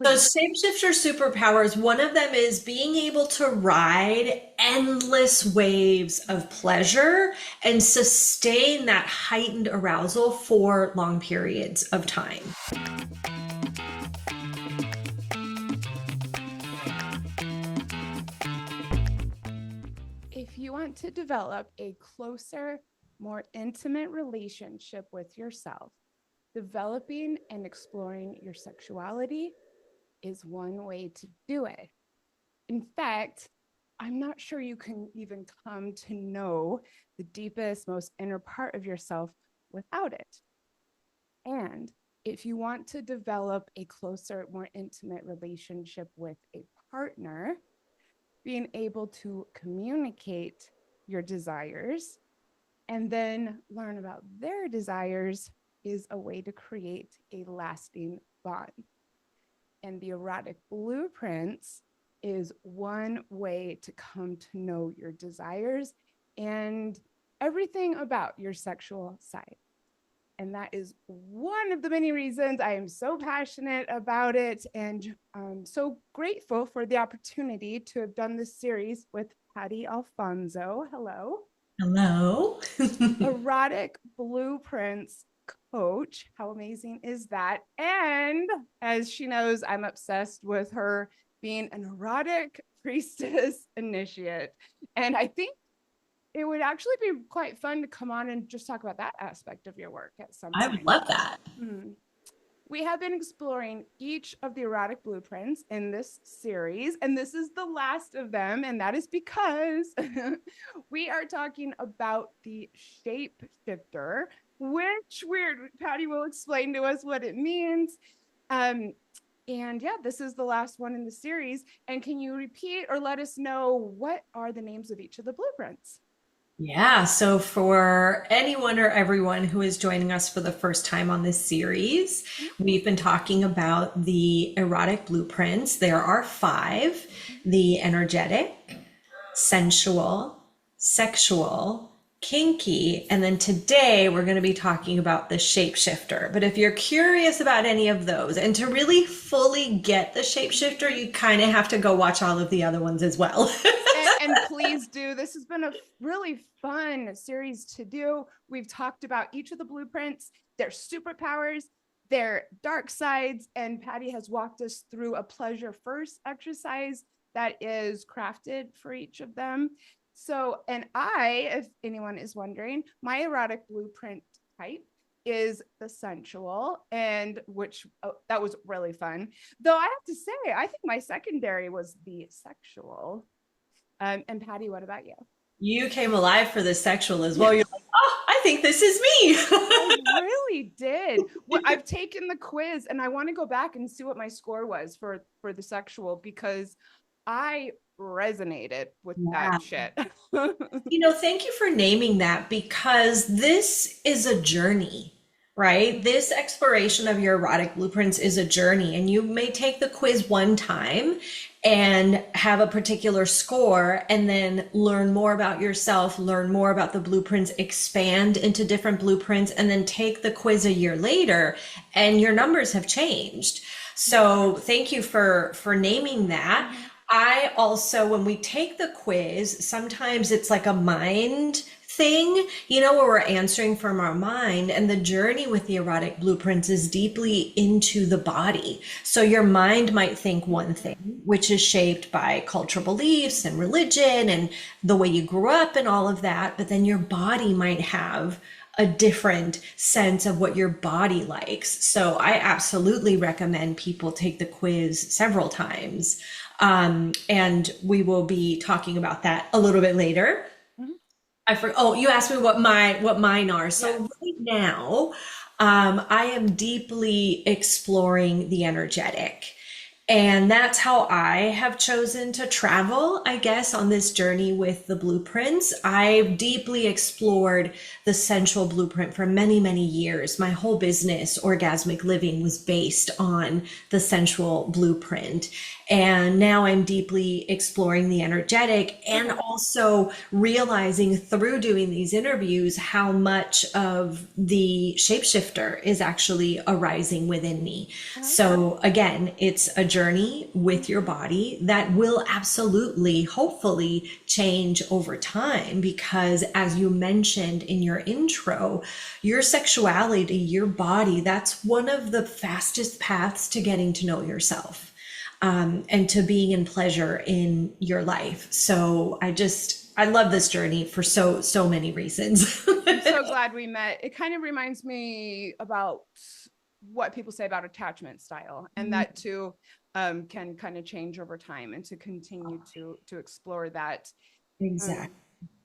So Please. shapeshifter superpowers, one of them is being able to ride endless waves of pleasure and sustain that heightened arousal for long periods of time. If you want to develop a closer, more intimate relationship with yourself, developing and exploring your sexuality is one way to do it. In fact, I'm not sure you can even come to know the deepest, most inner part of yourself without it. And if you want to develop a closer, more intimate relationship with a partner, being able to communicate your desires and then learn about their desires is a way to create a lasting bond. And the erotic blueprints is one way to come to know your desires and everything about your sexual side. And that is one of the many reasons I am so passionate about it and so grateful for the opportunity to have done this series with Patty Alfonso. Hello. Hello. Erotic Blueprints coach. How amazing is that? And as she knows, I'm obsessed with her being an erotic priestess initiate. And I think it would actually be quite fun to come on and just talk about that aspect of your work at some I would point. love that. We have been exploring each of the erotic blueprints in this series, and this is the last of them. And that is because we are talking about the shapeshifter, which Patty will explain to us what it means. And yeah, this is the last one in the series. And can you repeat or let us know what are the names of each of the blueprints? Yeah, so for anyone or everyone who is joining us for the first time on this series, we've been talking about the erotic blueprints. There are five: the energetic, sensual, sexual, kinky, and then today we're going to be talking about the shapeshifter. But if you're curious about any of those, and to really fully get the shapeshifter, you kind of have to go watch all of the other ones as well. And please do. This has been a really fun series to do. We've talked about each of the blueprints, their superpowers, their dark sides, and Patty has walked us through a pleasure first exercise that is crafted for each of them. So, and if anyone is wondering, my erotic blueprint type is the sensual, and that was really fun. Though I have to say, I think my secondary was the sexual. And Patty, what about you? You came alive for the sexual as well. You're like, oh, I think this is me. I really did. Well, I've taken the quiz and I want to go back and see what my score was for the sexual because I resonated with Yeah. that shit. Thank you for naming that because this is a journey, right? This exploration of your erotic blueprints is a journey, and you may take the quiz one time and have a particular score and then learn more about yourself, learn more about the blueprints, expand into different blueprints, and then take the quiz a year later and your numbers have changed. So thank you for naming that. I also, when we take the quiz, sometimes it's like a mind thing, where we're answering from our mind. And the journey with the erotic blueprints is deeply into the body. So your mind might think one thing, which is shaped by cultural beliefs and religion and the way you grew up and all of that. But then your body might have a different sense of what your body likes. So I absolutely recommend people take the quiz several times. And we will be talking about that a little bit later. Oh, you asked me what mine are. So Yes. right now, I am deeply exploring the energetic. And that's how I have chosen to travel, I guess, on this journey with the blueprints. I've deeply explored the sensual blueprint for many, many years. My whole business, Orgasmic Living, was based on the sensual blueprint. And now I'm deeply exploring the energetic and also realizing through doing these interviews how much of the shapeshifter is actually arising within me. So again, it's a journey with your body that will absolutely, hopefully, change over time. Because as you mentioned in your intro, your sexuality, your body, that's one of the fastest paths to getting to know yourself, and to being in pleasure in your life. So I love this journey for so many reasons. I'm so glad we met. It kind of reminds me about what people say about attachment style, and that too can kind of change over time, and to continue to explore that. Exactly.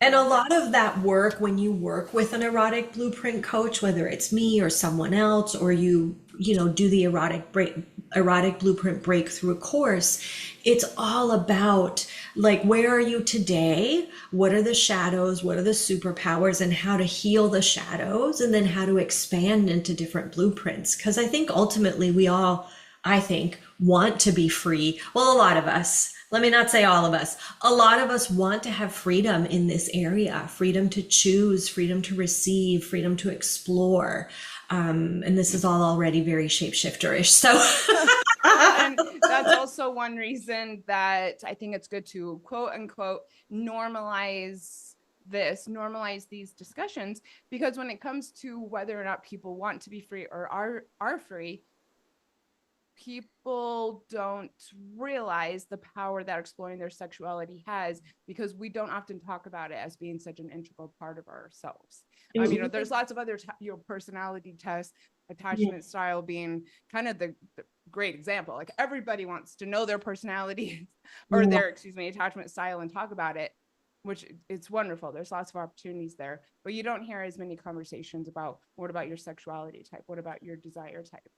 And a lot of that work, when you work with an erotic blueprint coach, whether it's me or someone else, or you do the erotic blueprint breakthrough course, it's all about, like, where are you today? What are the shadows? What are the superpowers? And how to heal the shadows, and then how to expand into different blueprints. Because I think ultimately we all, I think, want to be free. Well, a lot of us, let me not say all of us, a lot of us want to have freedom in this area, freedom to choose, freedom to receive, freedom to explore. And this is all already very shapeshifter-ish. So and that's also one reason that I think it's good to quote unquote normalize these discussions, because when it comes to whether or not people want to be free or are free, people don't realize the power that exploring their sexuality has, because we don't often talk about it as being such an integral part of ourselves. There's lots of other personality tests, attachment style being kind of the great example. Like, everybody wants to know their personality or their attachment style and talk about it, which it's wonderful. There's lots of opportunities there, but you don't hear as many conversations about, what about your sexuality type? What about your desire type?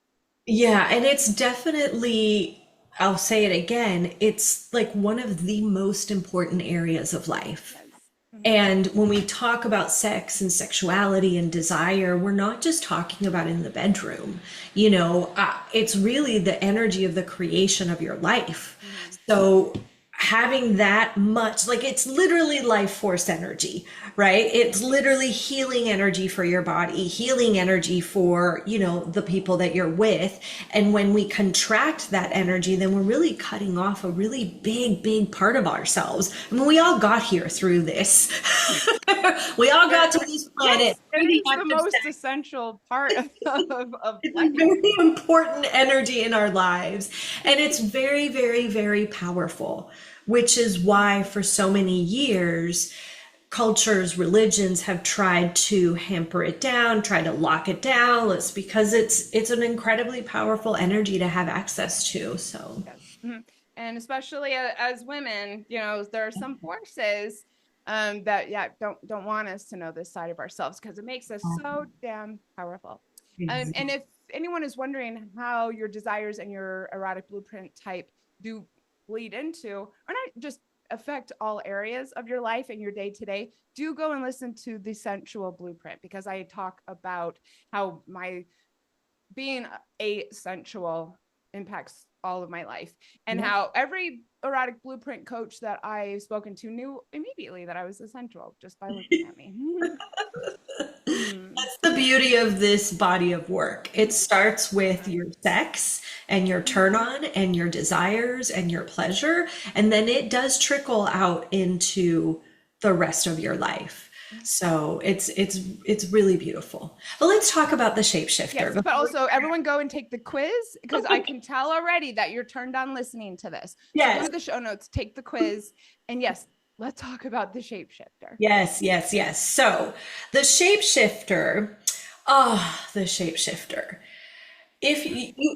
yeah, and it's definitely, I'll say it again, it's like one of the most important areas of life. Yes. And when we talk about sex and sexuality and desire, we're not just talking about in the bedroom. It's really the energy of the creation of your life. So having that much, like, it's literally life force energy, right? It's literally healing energy for your body, healing energy for, the people that you're with. And when we contract that energy, then we're really cutting off a really big part of ourselves. I mean, we all got here through this. We all got to this planet. Yes, it is the most essential part of It's life. a very important energy in our lives. And it's very, very, very powerful, which is why for so many years, cultures, religions have tried to hamper it down, try to lock it down. It's because it's an incredibly powerful energy to have access to. So, and especially as women, there are some forces that don't want us to know this side of ourselves, because it makes us so damn powerful. And if anyone is wondering how your desires and your erotic blueprint type do bleed into, or not just affect all areas of your life and your day to day, do go and listen to the Sensual Blueprint, because I talk about how my being a sensual impacts all of my life, and how every erotic blueprint coach that I've spoken to knew immediately that I was a sensual just by looking at me. That's the beauty of this body of work. It starts with your sex and your turn on and your desires and your pleasure, and then it does trickle out into the rest of your life. So it's really beautiful. But let's talk about the shapeshifter. Yes, but also everyone go and take the quiz, because I can tell already that you're turned on listening to this. Yes. So go to the show notes, take the quiz, and yes, let's talk about the shapeshifter. Yes. So the shapeshifter, the shapeshifter. If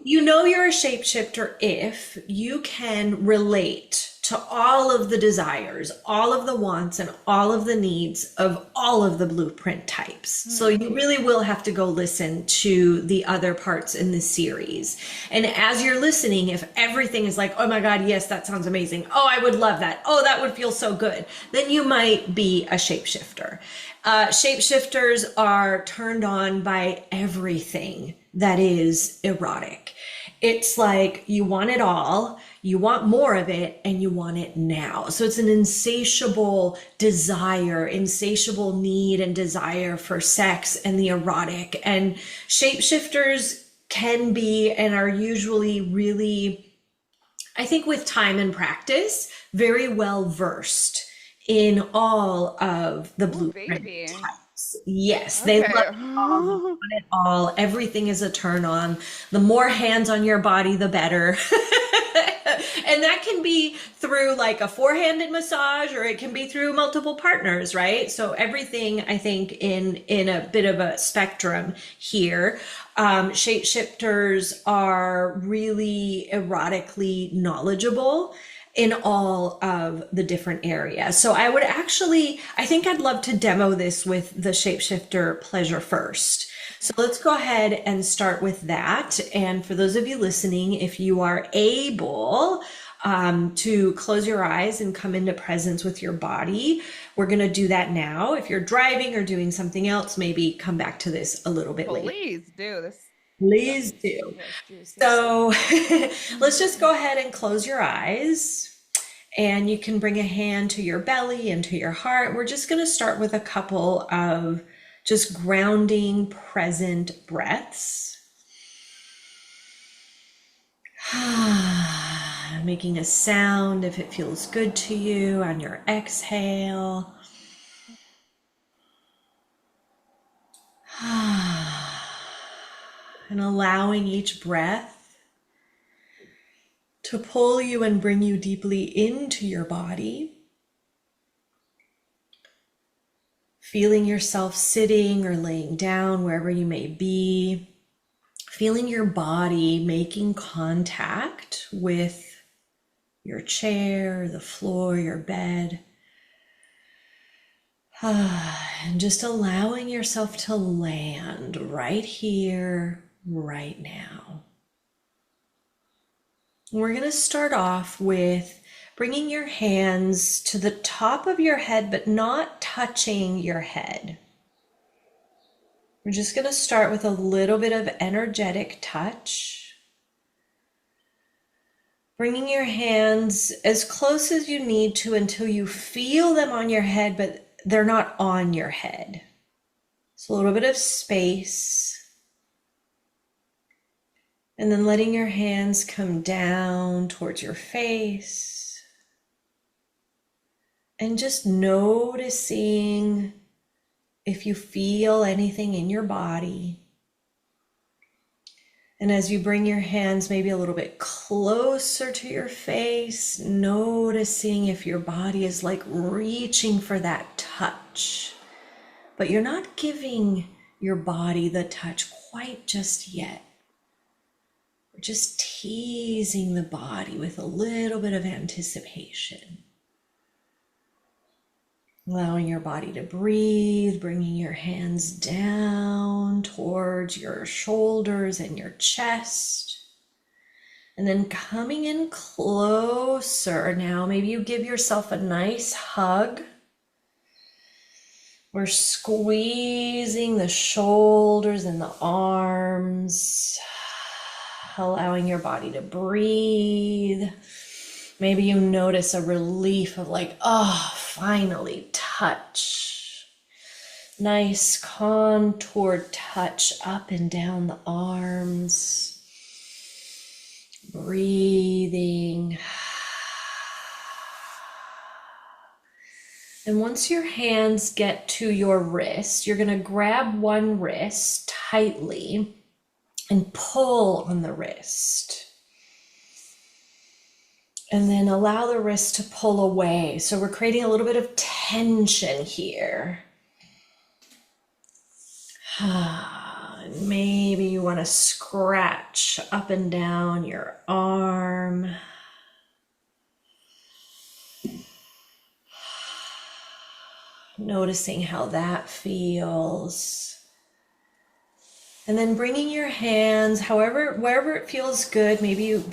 you know you're a shapeshifter, if you can relate to all of the desires, all of the wants, and all of the needs of all of the blueprint types. So you really will have to go listen to the other parts in this series. And as you're listening, if everything is like, oh my God, yes, that sounds amazing. Oh, I would love that. Oh, that would feel so good. Then you might be a shapeshifter. Shapeshifters are turned on by everything that is erotic. It's like you want it all, you want more of it, and you want it now. So it's an insatiable desire, insatiable need and desire for sex and the erotic. And shapeshifters can be and are usually really I think with time and practice, very well versed in all of the Oh, blueprint baby. types. Yes, they love Okay. it all. They want it all. Everything is a turn on. The more hands on your body, the better. And that can be through like a four-handed massage, or it can be through multiple partners, right? So everything, I think, in a bit of a spectrum here. Shapeshifters are really erotically knowledgeable in all of the different areas. So I would actually, I think I'd love to demo this with the Shapeshifter Pleasure first. So let's go ahead and start with that. And for those of you listening, if you are able to close your eyes and come into presence with your body, we're going to do that now. If you're driving or doing something else, maybe come back to this a little bit later. Please do. This Please definitely do. feels juicy. So let's just go ahead and close your eyes. And you can bring a hand to your belly and to your heart. We're just going to start with a couple of just grounding, present breaths. Making a sound if it feels good to you on your exhale. And allowing each breath to pull you and bring you deeply into your body. Feeling yourself sitting or laying down wherever you may be. Feeling your body making contact with your chair, the floor, your bed. And just allowing yourself to land right here, right now. We're going to start off with bringing your hands to the top of your head, but not touching your head. We're just going to start with a little bit of energetic touch. Bringing your hands as close as you need to until you feel them on your head, but they're not on your head. So a little bit of space. And then letting your hands come down towards your face. And just noticing if you feel anything in your body. And as you bring your hands maybe a little bit closer to your face, noticing if your body is like reaching for that touch. But you're not giving your body the touch quite just yet. We're just teasing the body with a little bit of anticipation. Allowing your body to breathe, bringing your hands down towards your shoulders and your chest. And then coming in closer now, maybe you give yourself a nice hug. We're squeezing the shoulders and the arms, allowing your body to breathe. Maybe you notice a relief of like, oh, finally, touch. Nice contoured touch up and down the arms. Breathing. And once your hands get to your wrist, you're going to grab one wrist tightly and pull on the wrist. And then allow the wrist to pull away. So we're creating a little bit of tension here. Maybe you want to scratch up and down your arm. Noticing how that feels. And then bringing your hands, wherever it feels good, maybe you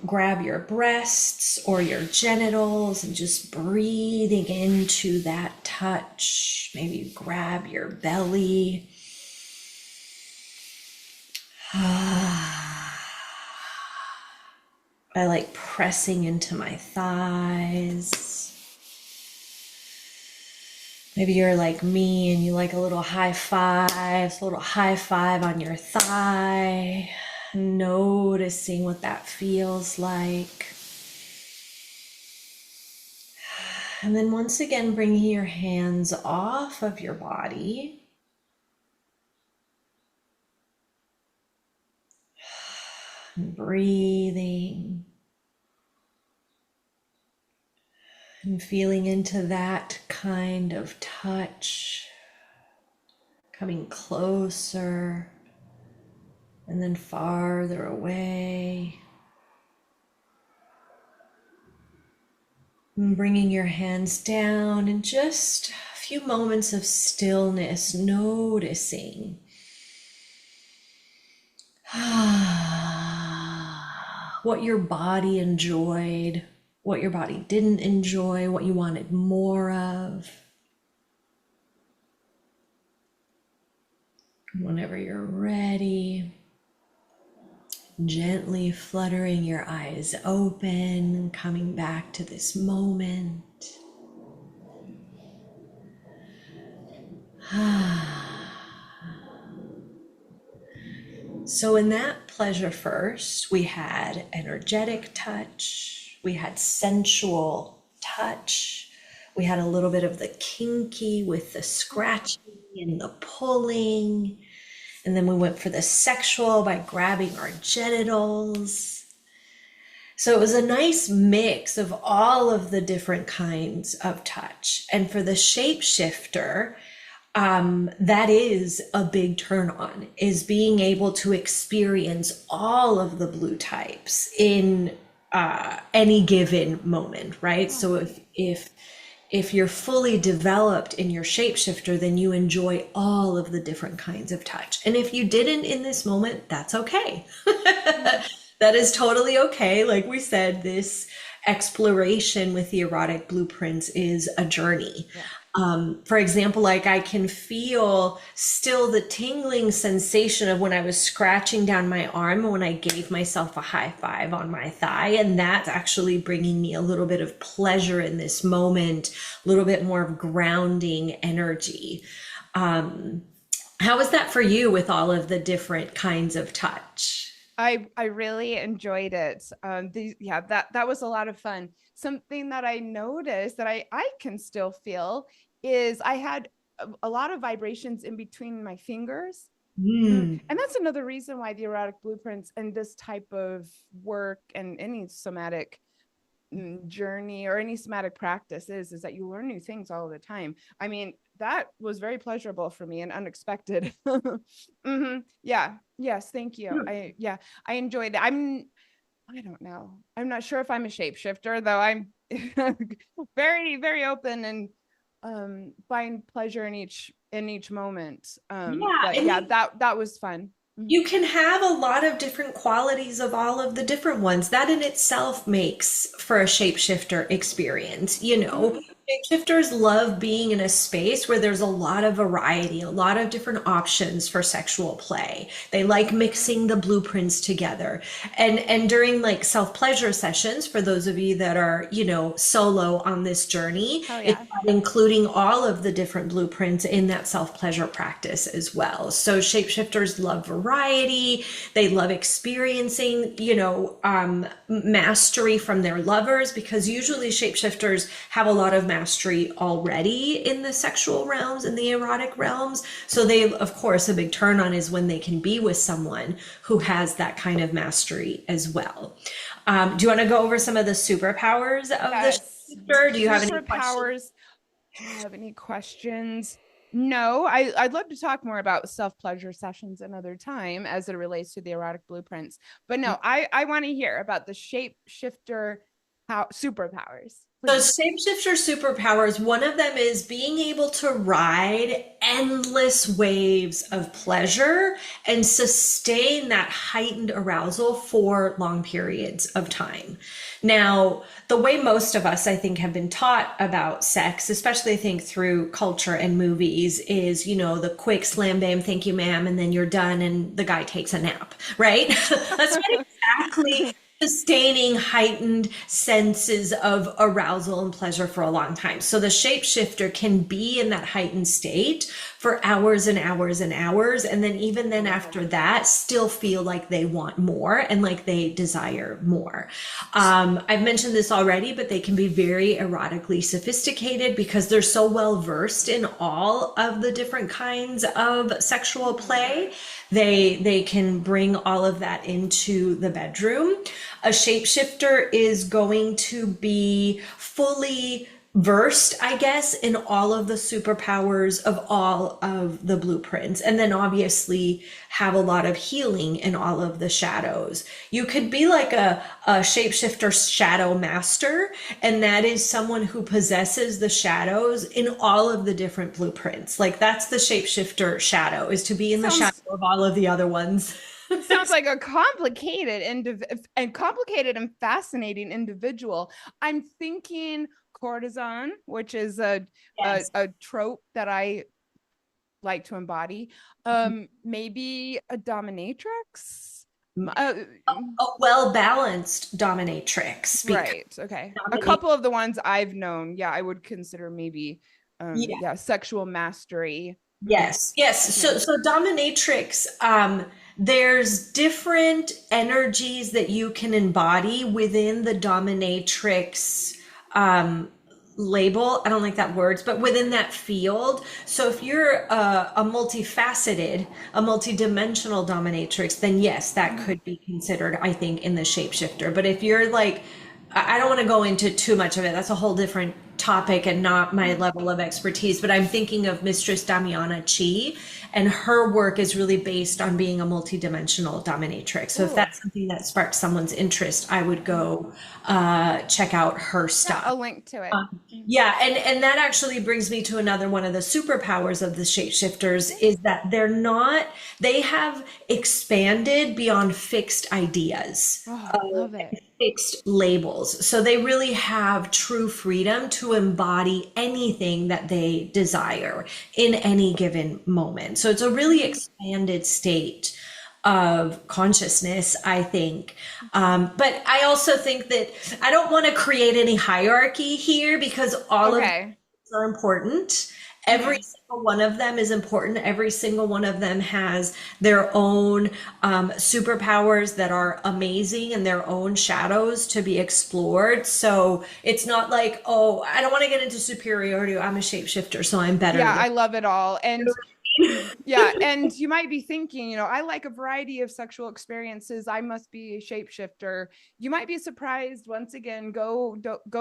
grab your breasts or your genitals and just breathing into that touch. Maybe you grab your belly. I like pressing into my thighs. Maybe you're like me and you like a little high five on your thigh, noticing what that feels like. And then once again, bringing your hands off of your body. And breathing. And feeling into that kind of touch. Coming closer. And then farther away. And bringing your hands down and just a few moments of stillness, noticing what your body enjoyed, what your body didn't enjoy, what you wanted more of. Whenever you're ready, gently fluttering your eyes open, coming back to this moment. So in that pleasure first, we had energetic touch, we had sensual touch, we had a little bit of the kinky with the scratching and the pulling, and then we went for the sexual by grabbing our genitals. So it was a nice mix of all of the different kinds of touch. And for the shapeshifter, that is a big turn on, is being able to experience all of the blue types in any given moment, right? So if you're fully developed in your shapeshifter, then you enjoy all of the different kinds of touch. And if you didn't in this moment, that's okay. That is totally okay. Like we said, this exploration with the erotic blueprints is a journey. Yeah. For example, like I can feel still the tingling sensation of when I was scratching down my arm when I gave myself a high five on my thigh. And that's actually bringing me a little bit of pleasure in this moment, a little bit more of grounding energy. How was that for you with all of the different kinds of touch? I really enjoyed it. That was a lot of fun. Something that I noticed that I can still feel is I had a lot of vibrations in between my fingers. And that's another reason why the erotic blueprints and this type of work and any somatic journey or any somatic practice is that you learn new things all the time. I mean, that was very pleasurable for me and unexpected. Yeah. Yes. Thank you. I enjoyed it. I don't know. I'm not sure if I'm a shapeshifter, though. I'm very, very open and find pleasure in each moment. But yeah, that was fun. You can have a lot of different qualities of all of the different ones. That in itself makes for a shapeshifter experience. You know, shapeshifters love being in a space where there's a lot of variety, a lot of different options for sexual play. They like mixing the blueprints together. And during like self-pleasure sessions, for those of you that are, you know, solo on this journey, Oh, it's yeah. about including all of the different blueprints in that self-pleasure practice as well. So shapeshifters love variety. They love experiencing, you know, mastery from their lovers, because usually shapeshifters have a lot of mastery already in the sexual realms, in the erotic realms. So they, of course, a big turn on is when they can be with someone who has that kind of mastery as well. Do you want to go over some of the superpowers of the Yes. shapeshifter? Do you have any questions? Superpowers. Do you have any questions? No, I'd love to talk more about self-pleasure sessions another time as it relates to the erotic blueprints. But no, I want to hear about the shapeshifter superpowers. So Please. shapeshifter superpowers, one of them is being able to ride endless waves of pleasure and sustain that heightened arousal for long periods of time. Now, the way most of us, I think, have been taught about sex, especially I think through culture and movies, is, you know, the quick slam bam, thank you, ma'am, and then you're done and the guy takes a nap, right? That's not exactly sustaining heightened senses of arousal and pleasure for a long time. So the shapeshifter can be in that heightened state for hours and hours and hours. And then even then after that, still feel like they want more and like they desire more. I've mentioned this already, but they can be very erotically sophisticated because they're so well versed in all of the different kinds of sexual play. They can bring all of that into the bedroom. A shapeshifter is going to be fully versed, I guess, in all of the superpowers of all of the blueprints. And then obviously have a lot of healing in all of the shadows. You could be like a shapeshifter shadow master, and that is someone who possesses the shadows in all of the different blueprints. Like that's the shapeshifter shadow, is to be in the shadow Sounds of all of the other ones. sounds like a complicated and fascinating individual. I'm thinking courtesan, which is Yes. a trope that I like to embody. Maybe a dominatrix. Uh, A well-balanced dominatrix because right. Okay. A dominate couple of the ones I've known, yeah, I would consider maybe yeah. yeah, sexual mastery. Yes, yes. Yeah. So dominatrix, there's different energies that you can embody within the dominatrix um, label. I don't like that words, but within that field. So if you're a multifaceted, a multidimensional dominatrix, then yes, that could be considered, I think, in the shapeshifter. But if you're like, I don't want to go into too much of it. That's a whole different topic and not my level of expertise. But I'm thinking of Mistress Damiana Chi, and her work is really based on being a multidimensional dominatrix. So if Ooh. that's something that sparks someone's interest, I would go check out her Yeah, stuff. I'll link to it. Yeah, and that actually brings me to another one of the superpowers of the shapeshifters is that they have expanded beyond fixed ideas, Oh, love it. fixed labels. So they really have true freedom to embody anything that they desire in any given moment. So it's a really expanded state of consciousness, I think. But I also think that I don't want to create any hierarchy here because all of them Okay. are important. Every Hmm. single one of them is important. Every single one of them has their own superpowers that are amazing and their own shadows to be explored. So it's not like, oh, I don't want to get into superiority. I'm a shapeshifter, so I'm better Yeah, than. I love it all. And yeah, and you might be thinking, I like a variety of sexual experiences. I must be a shapeshifter. You might be surprised. Once again, go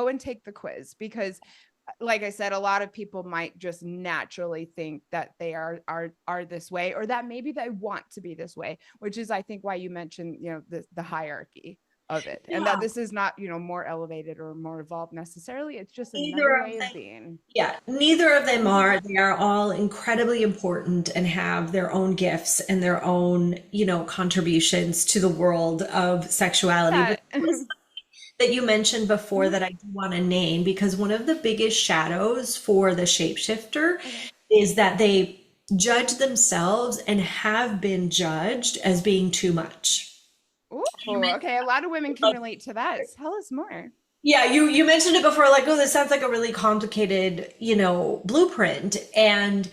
and take the quiz because like I said, a lot of people might just naturally think that they are this way, or that maybe they want to be this way, which is I think why you mentioned, the hierarchy of it, and that Yeah, this is not, more elevated or more evolved necessarily. It's just neither another of way of them. being. Yeah, neither of them are. They are all incredibly important and have their own gifts and their own, contributions to the world of sexuality. Yeah. But there was that you mentioned before that I do want to name because one of the biggest shadows for the shapeshifter Okay. is that they judge themselves and have been judged as being too much. Ooh, You mentioned okay. A lot of women can relate to that. Tell us more. Yeah, you mentioned it before, like, oh, this sounds like a really complicated, blueprint. And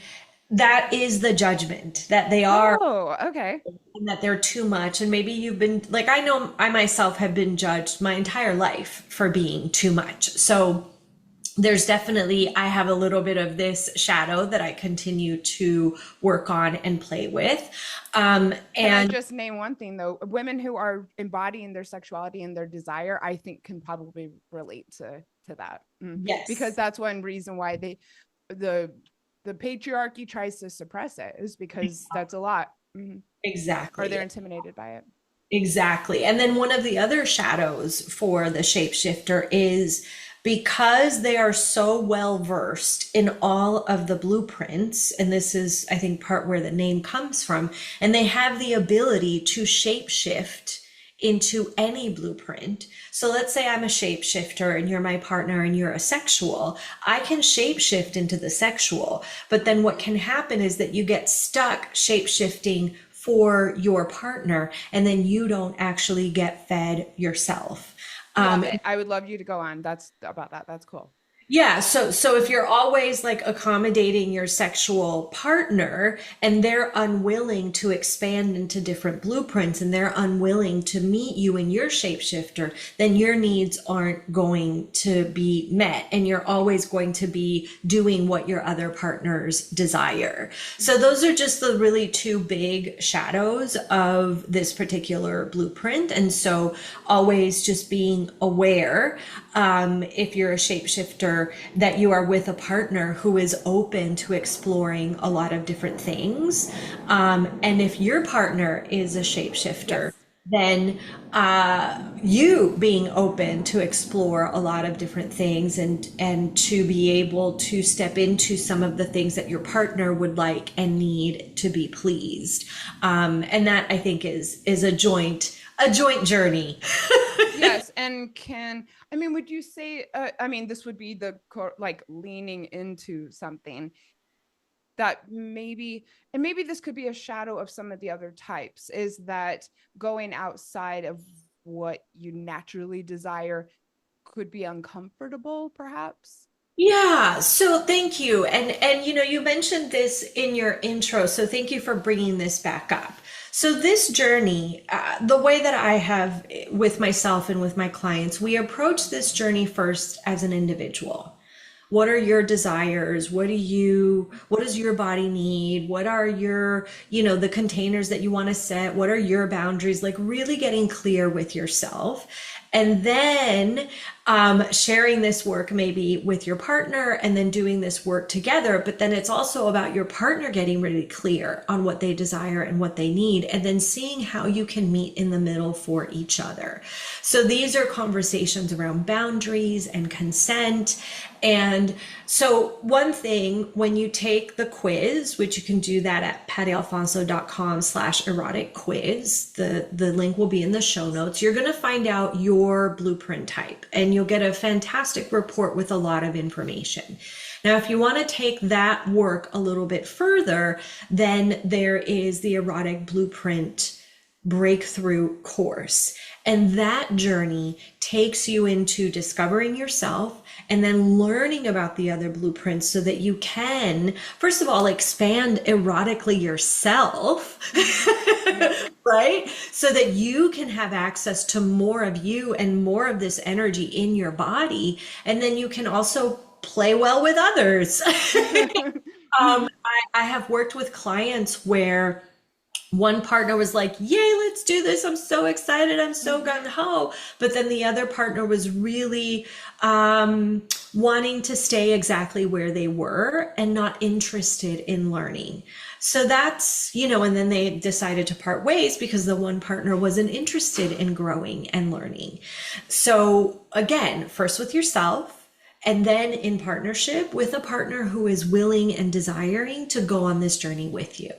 that is the judgment that they are Oh, okay. and that they're too much. And maybe you've been like, I know I myself have been judged my entire life for being too much. So there's definitely, I have a little bit of this shadow that I continue to work on and play with. Can I And just name one thing though? Women who are embodying their sexuality and their desire, I think can probably relate to that. Because yes, that's one reason why the the patriarchy tries to suppress it is because that's a lot. Or they're exactly. intimidated by it. Exactly. And then one of the other shadows for the shapeshifter is because they are so well versed in all of the blueprints, and this is, I think, part where the name comes from, and they have the ability to shapeshift into any blueprint. So let's say I'm a shapeshifter and you're my partner and you're a sexual. I can shapeshift into the sexual, but then what can happen is that you get stuck shapeshifting for your partner and then you don't actually get fed yourself. Love it. I would love you to go on. That's about that. That's cool. Yeah, so if you're always like accommodating your sexual partner and they're unwilling to expand into different blueprints and they're unwilling to meet you in your shapeshifter, then your needs aren't going to be met and you're always going to be doing what your other partners desire. So those are just the really two big shadows of this particular blueprint. And so always just being aware, if you're a shapeshifter, that you are with a partner who is open to exploring a lot of different things. And if your partner is a shapeshifter, Yes. then you being open to explore a lot of different things and to be able to step into some of the things that your partner would like and need to be pleased. And that I think is a joint journey. Yes, and I mean, would you say, I mean, this would be like leaning into something that maybe, and maybe this could be a shadow of some of the other types, is that going outside of what you naturally desire could be uncomfortable, perhaps? Yeah, so thank you. And you know, you mentioned this in your intro, so thank you for bringing this back up. So this journey, the way that I have with myself and with my clients, we approach this journey first as an individual. What are your desires? What does your body need? What are your, you know, the containers that you want to set? What are your boundaries? Like really getting clear with yourself. And then sharing this work maybe with your partner and then doing this work together. But then it's also about your partner getting really clear on what they desire and what they need, and then seeing how you can meet in the middle for each other. So these are conversations around boundaries and consent. And so one thing, when you take the quiz, which you can do that at pattyalfonso.com/erotic quiz, the link will be in the show notes, you're going to find out your blueprint type and you'll get a fantastic report with a lot of information. Now, if you want to take that work a little bit further, then there is the Erotic Blueprint breakthrough course. And that journey takes you into discovering yourself and then learning about the other blueprints so that you can, first of all, expand erotically yourself, right? So that you can have access to more of you and more of this energy in your body. And then you can also play well with others. I have worked with clients where one partner was like, yay, let's do this. I'm so excited. I'm so gung ho. But then the other partner was really wanting to stay exactly where they were and not interested in learning. So that's, you know, and then they decided to part ways because the one partner wasn't interested in growing and learning. So again, first with yourself, and then in partnership with a partner who is willing and desiring to go on this journey with you.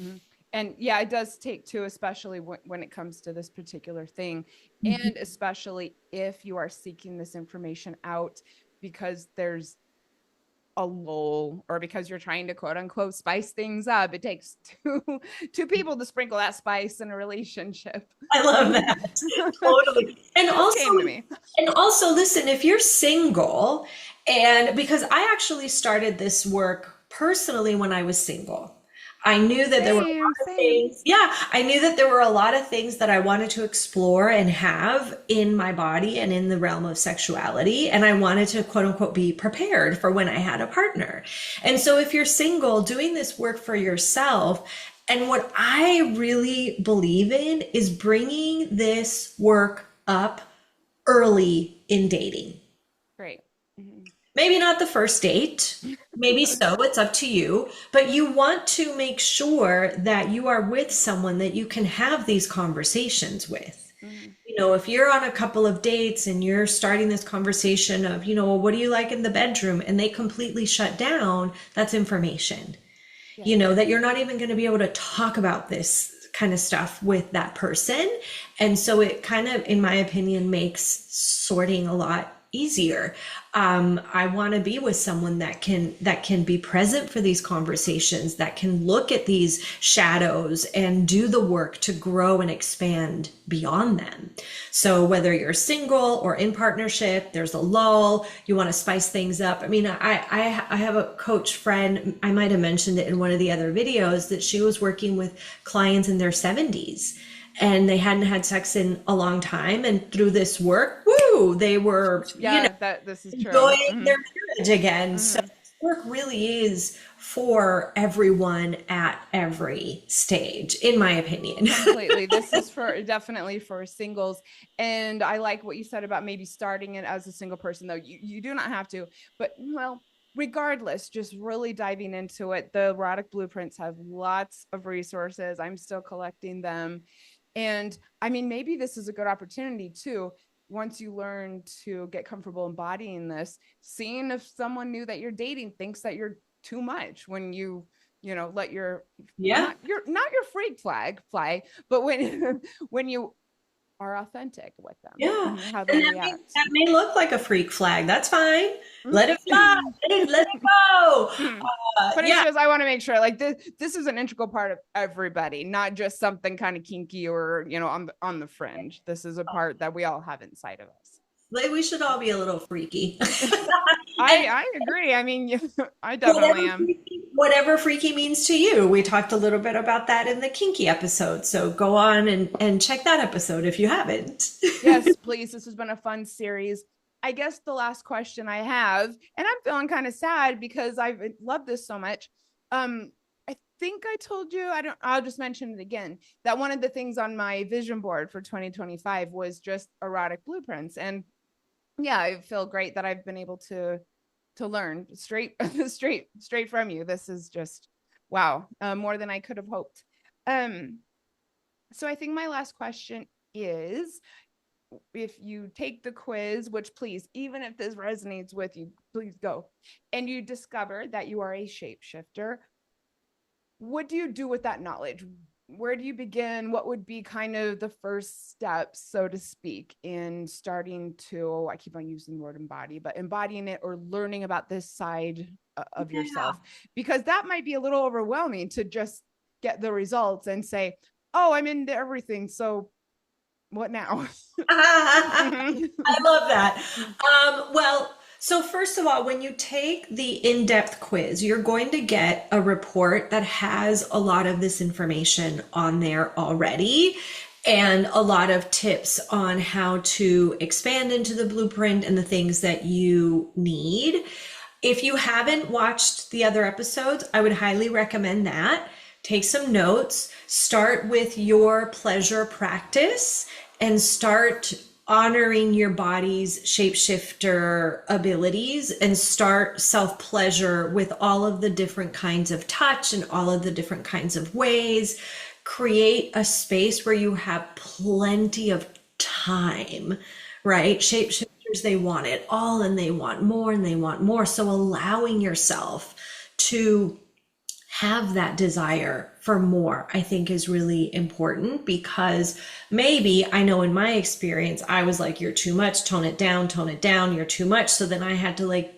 Mhm. And yeah, it does take two, especially when it comes to this particular thing. And especially if you are seeking this information out because there's a lull or because you're trying to quote unquote spice things up. It takes two people to sprinkle that spice in a relationship. I love that. Totally. Just came to me. And also listen, if you're single, and because I actually started this work personally when I was single. I knew that there were a Same, lot of same. things. Yeah, I knew that there were a lot of things that I wanted to explore and have in my body and in the realm of sexuality. And I wanted to quote unquote be prepared for when I had a partner. And so if you're single, doing this work for yourself, and what I really believe in is bringing this work up early in dating. Great. Mhm. Maybe not the first date, maybe so, it's up to you, but you want to make sure that you are with someone that you can have these conversations with. Mhm. You know, if you're on a couple of dates and you're starting this conversation of, you know, well, what do you like in the bedroom? And they completely shut down, that's information. You know, Yes. that you're not even going to be able to talk about this kind of stuff with that person. And so it kind of, in my opinion, makes sorting a lot easier. I want to be with someone that can be present for these conversations, that can look at these shadows and do the work to grow and expand beyond them. So whether you're single or in partnership, there's a lull, you want to spice things up. I mean, I have a coach friend, I might have mentioned it in one of the other videos, that she was working with clients in their 70s and they hadn't had sex in a long time. And through this work, woo, they were, Yeah, that this is true. enjoying their marriage again. So this work really is for everyone at every stage, in my opinion. Completely. This is for definitely for singles. And I like what you said about maybe starting it as a single person, though. You do not have to, but well, regardless, just really diving into it. The erotic blueprints have lots of resources. I'm still collecting them. And I mean, maybe this is a good opportunity too. Once you learn to get comfortable embodying this, seeing if someone new that you're dating thinks that you're too much when you know, let your Yeah. not your freak flag fly, but when when you are authentic with them, Yeah. how And they react. that may look like a freak flag. That's fine. Let it fly. Let it go. But it's Yeah. just I want to make sure like this is an integral part of everybody, not just something kind of kinky or you know on the fringe. This is a part that we all have inside of us. Like, we should all be a little freaky. And I agree. I mean, I whatever definitely am. whatever freaky means to you. We talked a little bit about that in the kinky episode. So go on and check that episode if you haven't. Yes, please. This has been a fun series. I guess the last question I have, and I'm feeling kind of sad because I've loved this so much. I think I told you, I'll just mention it again, that one of the things on my vision board for 2025 was just erotic blueprints. And yeah, I feel great that I've been able to learn straight from you. This is just wow, more than I could have hoped. Um, so I think my last question is if you take the quiz, which please, even if this resonates with you, please go, and you discover that you are a shapeshifter, what do you do with that knowledge? Where do you begin? What would be kind of the first steps, so to speak, in starting to, I keep on using the word embody, but embodying it or learning about this side of yourself? Because that might be a little overwhelming to just get the results and say, oh, I'm into everything. So what now? I love that. Well, so first of all, when you take the in-depth quiz, you're going to get a report that has a lot of this information on there already and a lot of tips on how to expand into the blueprint and the things that you need. If you haven't watched the other episodes, I would highly recommend that. Take some notes, start with your pleasure practice, and start honoring your body's shapeshifter abilities and start self pleasure with all of the different kinds of touch and all of the different kinds of ways. Create a space where you have plenty of time, right? Shapeshifters, they want it all and they want more and they want more. So allowing yourself to have that desire for more, I think is really important, because maybe, I know in my experience, I was like, you're too much, tone it down, you're too much. So then I had to like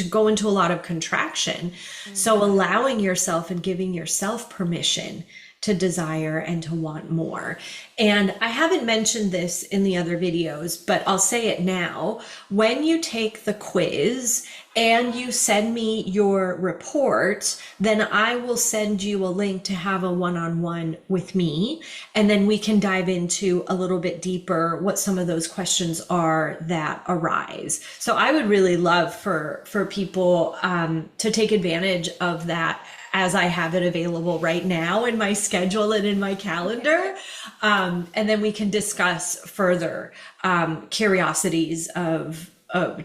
go into a lot of contraction. So allowing yourself and giving yourself permission to desire and to want more. And I haven't mentioned this in the other videos, but I'll say it now. When you take the quiz and you send me your report, then I will send you a link to have a one-on-one with me. And then we can dive into a little bit deeper what some of those questions are that arise. So I would really love for people to take advantage of that, as I have it available right now in my schedule and in my calendar. And then we can discuss further curiosities of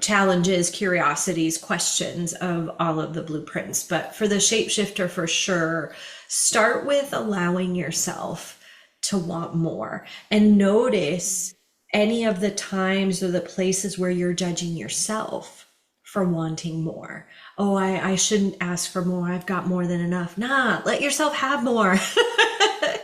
challenges, curiosities, questions of all of the blueprints. But for the shapeshifter, for sure, start with allowing yourself to want more and notice any of the times or the places where you're judging yourself for wanting more. Oh, I shouldn't ask for more. I've got more than enough. Nah, let yourself have more.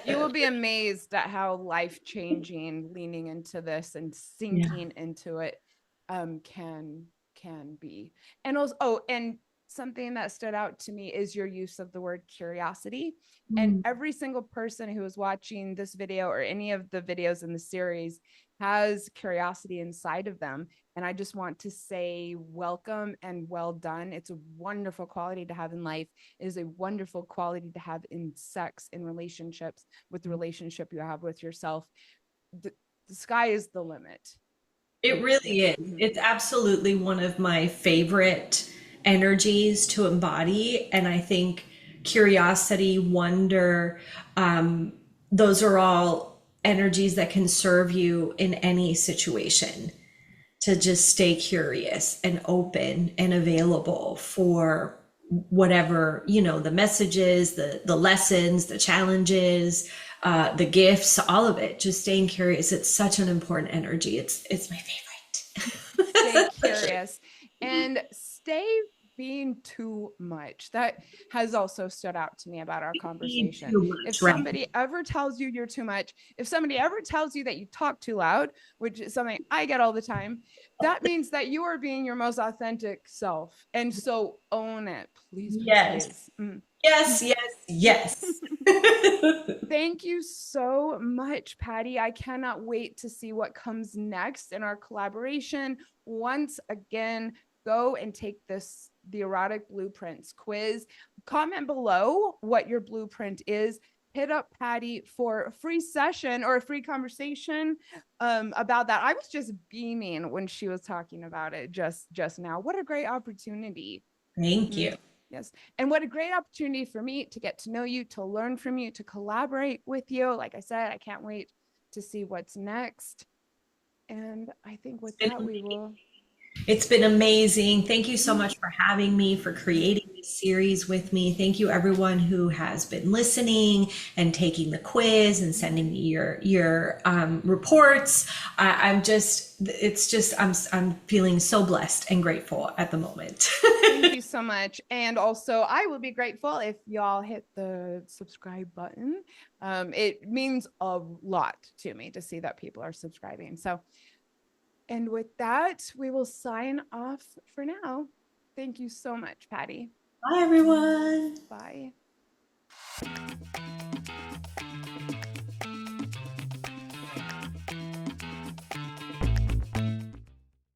You will be amazed at how life-changing leaning into this and Yeah. sinking into it can be. And also, oh, and something that stood out to me is your use of the word curiosity. And Mm. every single person who is watching this video or any of the videos in the series has curiosity inside of them. And I just want to say welcome and well done. It's a wonderful quality to have in life. It is a wonderful quality to have in sex, in relationships, with the relationship you have with yourself. The sky is the limit. It really is. Mhm. It's absolutely one of my favorite energies to embody. And I think curiosity, wonder, those are all energies that can serve you in any situation, to just stay curious and open and available for whatever, the messages, the lessons, the challenges, the gifts, all of it. Just staying curious. It's such an important energy. It's my Stay favorite. curious and stay being too much. That has also stood out to me about our conversation. Too If much, right? somebody ever tells you you're too much, if somebody ever tells you that you talk too loud, which is something I get all the time, that means that you are being your most authentic self. And so own it. Please, please, Yes, please. yes, yes, yes. Thank you so much, Patty. I cannot wait to see what comes next in our collaboration. Once again, go and take the Erotic Blueprints quiz. Comment below what your blueprint is. Hit up Patty for a free session or a free conversation about that. I was just beaming when she was talking about it just now. What a great opportunity. Thank you. Yes. And what a great opportunity for me to get to know you, to learn from you, to collaborate with you. Like I said, I can't wait to see what's next. And I think with that, we will. It's been amazing. Thank you so Mhm. much for having me, for creating this series with me. Thank you everyone who has been listening and taking the quiz and sending me your reports. I'm feeling so blessed and grateful at the moment. Thank you so much. And also, I will be grateful if y'all hit the subscribe button. It means a lot to me to see that people are subscribing. So, and with that, we will sign off for now. Thank you so much, Patty. Bye everyone. Bye.